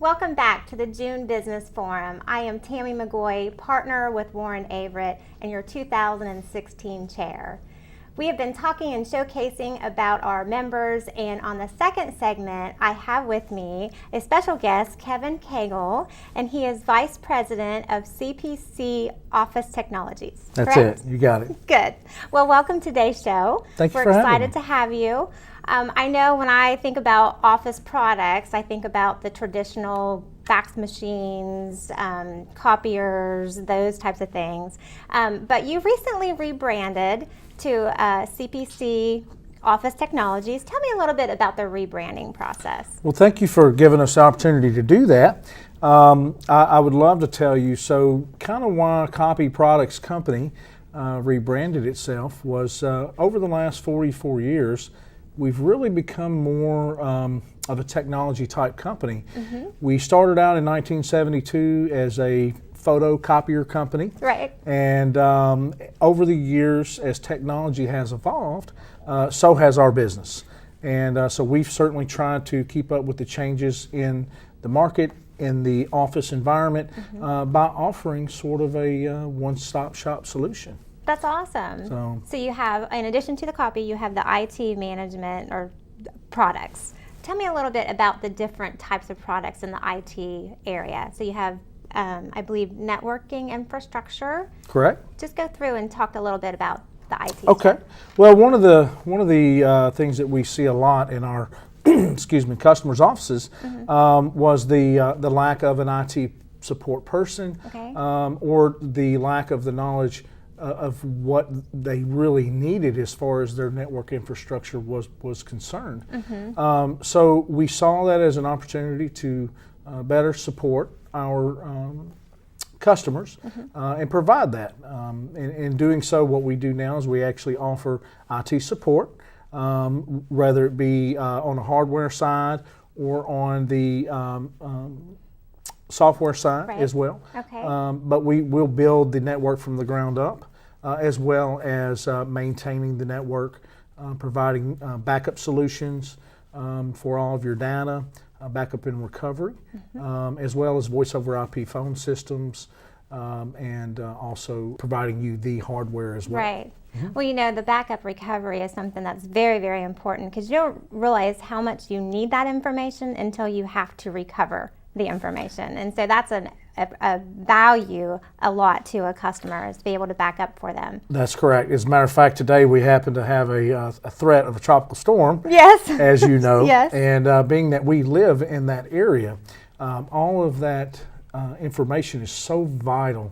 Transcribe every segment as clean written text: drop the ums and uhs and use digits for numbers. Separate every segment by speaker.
Speaker 1: Welcome back to the June Business Forum. I am Tammy McGoy, partner with Warren Averett, and your 2016 chair. We have been talking and showcasing about our members, and on the second segment, I have with me a special guest, Kevin Cagle, and he is Vice President of CPC Office Technologies.
Speaker 2: That's
Speaker 1: correct?
Speaker 2: it. You got it.
Speaker 1: Good. Well, welcome to today's show.
Speaker 2: Thank you
Speaker 1: We're
Speaker 2: for having
Speaker 1: excited
Speaker 2: me.
Speaker 1: to have you. I know when I think about office products, I think about the traditional fax machines, copiers, those types of things. But you recently rebranded to CPC Office Technologies. Tell me a little bit about the rebranding process.
Speaker 2: Well, thank you for giving us the opportunity to do that. I would love to tell you, so kind of why Copy Products Company rebranded itself was over the last 44 years, we've really become more of a technology type company. Mm-hmm. We started out in 1972 as a photocopier company.
Speaker 1: Right.
Speaker 2: And over the years, as technology has evolved, so has our business. And so we've certainly tried to keep up with the changes in the market, in the office environment, by offering sort of a one-stop shop solution.
Speaker 1: That's awesome. So you have, in addition to the copy, you have the IT management or products. Tell me a little bit about the different types of products in the IT area. So you have, I believe, networking infrastructure.
Speaker 2: Correct.
Speaker 1: Just go through and talk a little bit about the IT.
Speaker 2: Okay.
Speaker 1: Stuff.
Speaker 2: Well, one of the things that we see a lot in our customers' offices was the lack of an IT support person, or the lack of the knowledge of what they really needed as far as their network infrastructure was concerned. So we saw that as an opportunity to better support our customers and provide that. In doing so, what we do now is we actually offer IT support, whether it be on the hardware side or on the software side as well.
Speaker 1: Okay.
Speaker 2: But we will build the network from the ground up, as well as maintaining the network, providing backup solutions for all of your data, backup and recovery, as well as voice over IP phone systems, and also providing you the hardware as well.
Speaker 1: Right. Well, you know, the backup recovery is something that's very, very important because you don't realize how much you need that information until you have to recover the information. And so that's a value a lot to a customer, is to be able to back up for them.
Speaker 2: That's correct. As a matter of fact, today we happen to have a threat of a tropical storm,
Speaker 1: yes,
Speaker 2: as you know.
Speaker 1: Yes.
Speaker 2: And being that we live in that area, all of that information is so vital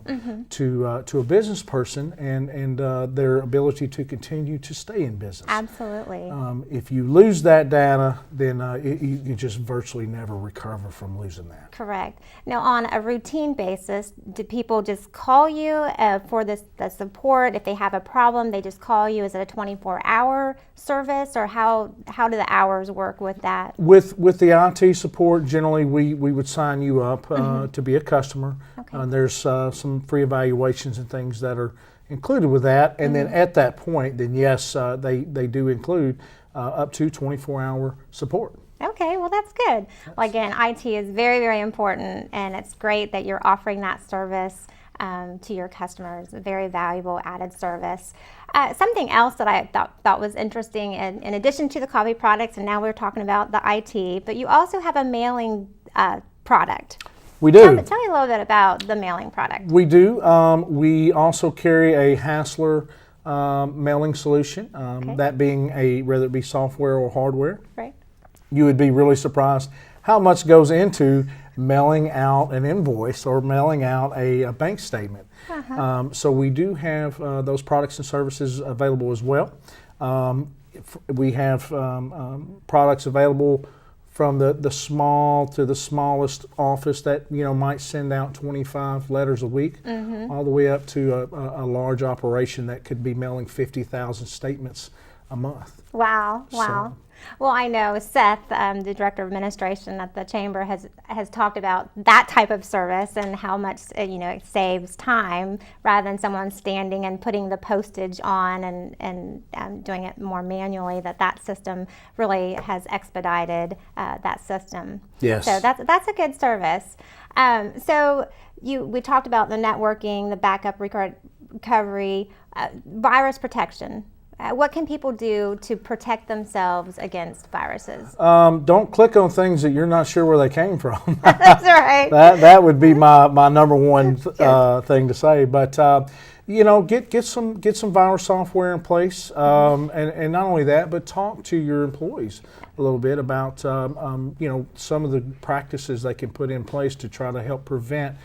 Speaker 2: to a business person and their ability to continue to stay in business.
Speaker 1: Absolutely.
Speaker 2: If you lose that data, then you just virtually never recover from losing that.
Speaker 1: Correct. Now, on a routine basis, do people just call you for the support? If they have a problem, they just call you? Is it a 24-hour service, or how do the hours work with that?
Speaker 2: With the IT support, generally we would sign you up to be a customer.
Speaker 1: Okay.
Speaker 2: There's some free evaluations and things that are included with that, and then at that point, then yes, they do include up to 24-hour support.
Speaker 1: Okay, well that's good. Well, again, IT is very, very important, and it's great that you're offering that service to your customers. A very valuable added service. Something else that I thought was interesting, in addition to the copy products, and now we're talking about the IT, but you also have a mailing product.
Speaker 2: We do.
Speaker 1: Tell me a little bit about the mailing product.
Speaker 2: We do. We also carry a Hassler mailing solution, that being whether it be software or hardware.
Speaker 1: Right.
Speaker 2: You would be really surprised how much goes into mailing out an invoice or mailing out a bank statement. So we do have those products and services available as well. We have products available from the small to the smallest office that might send out 25 letters a week, all the way up to a large operation that could be mailing 50,000 statements a month.
Speaker 1: Wow. Well, I know Seth, the director of administration at the chamber, has talked about that type of service and how much it saves time rather than someone standing and putting the postage on and doing it more manually. That system really has expedited that system.
Speaker 2: Yes.
Speaker 1: So that's a good service. So we talked about the networking, the backup recovery, virus protection. What can people do to protect themselves against viruses?
Speaker 2: Don't click on things that you're not sure where they came from.
Speaker 1: That's right.
Speaker 2: That would be my number one thing to say. But get some virus software in place, and not only that, but talk to your employees a little bit about some of the practices they can put in place to try to help prevent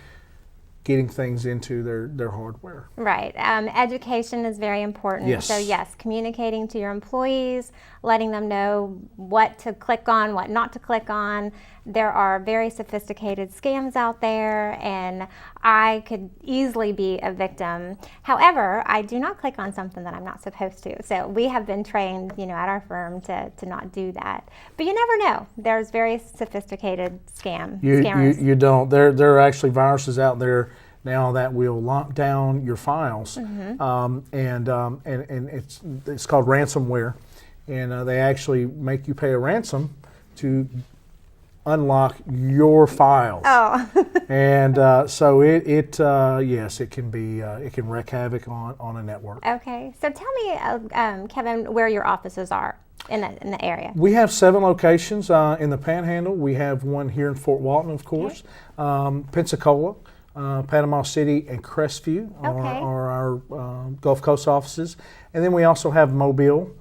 Speaker 2: getting things into their hardware.
Speaker 1: Right. Education is very important.
Speaker 2: Yes.
Speaker 1: So yes, communicating to your employees, letting them know what to click on, what not to click on. There are very sophisticated scams out there, and I could easily be a victim. However, I do not click on something that I'm not supposed to. So we have been trained, at our firm to not do that. But you never know. There's very sophisticated scammers.
Speaker 2: You don't. There are actually viruses out there now that will lock down your files, and it's called ransomware, and they actually make you pay a ransom to unlock your files.
Speaker 1: Oh.
Speaker 2: And so it can wreak havoc on a network.
Speaker 1: Okay. So tell me, Kevin, where your offices are in the area.
Speaker 2: We have 7 locations in the Panhandle. We have one here in Fort Walton, of course, Pensacola, Panama City, and Crestview are our Gulf Coast offices. And then we also have Mobile,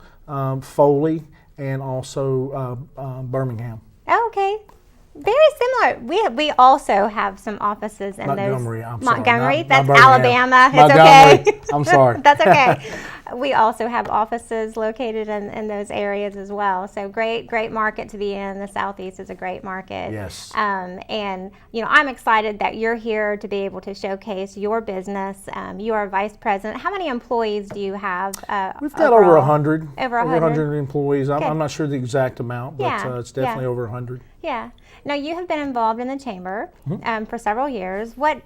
Speaker 2: Foley, and also Birmingham.
Speaker 1: Okay. Very similar. We also have some offices in
Speaker 2: Montgomery,
Speaker 1: those.
Speaker 2: I'm sorry.
Speaker 1: Montgomery, that's
Speaker 2: Birmingham.
Speaker 1: Alabama.
Speaker 2: Montgomery.
Speaker 1: It's okay.
Speaker 2: I'm sorry.
Speaker 1: That's okay. We also have offices located in those areas as well. So great market to be in. The Southeast is a great market.
Speaker 2: Yes.
Speaker 1: And I'm excited that you're here to be able to showcase your business. You are vice president. How many employees do you have?
Speaker 2: We've got
Speaker 1: overall?
Speaker 2: over 100.
Speaker 1: Over 100
Speaker 2: employees. I'm not sure the exact amount, but it's definitely over 100.
Speaker 1: Yeah. Now you have been involved in the chamber for several years. What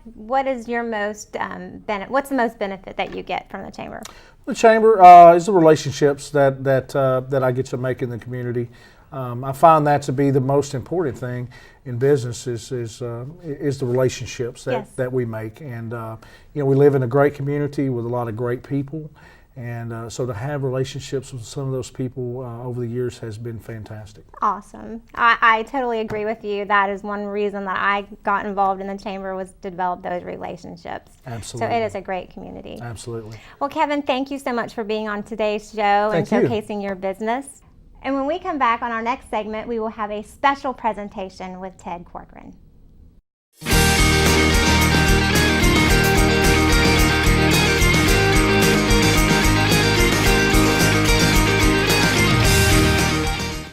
Speaker 1: is your most what's the most benefit that you get from the chamber?
Speaker 2: The chamber is the relationships that I get to make in the community. I find that to be the most important thing in business is the relationships that we make, and we live in a great community with a lot of great people. And so to have relationships with some of those people over the years has been fantastic.
Speaker 1: Awesome. I totally agree with you. That is one reason that I got involved in the chamber, was to develop those relationships.
Speaker 2: Absolutely.
Speaker 1: So it is a great community.
Speaker 2: Absolutely.
Speaker 1: Well, Kevin, thank you so much for being on today's show and showcasing your business. And when we come back on our next segment, we will have a special presentation with Ted Corcoran.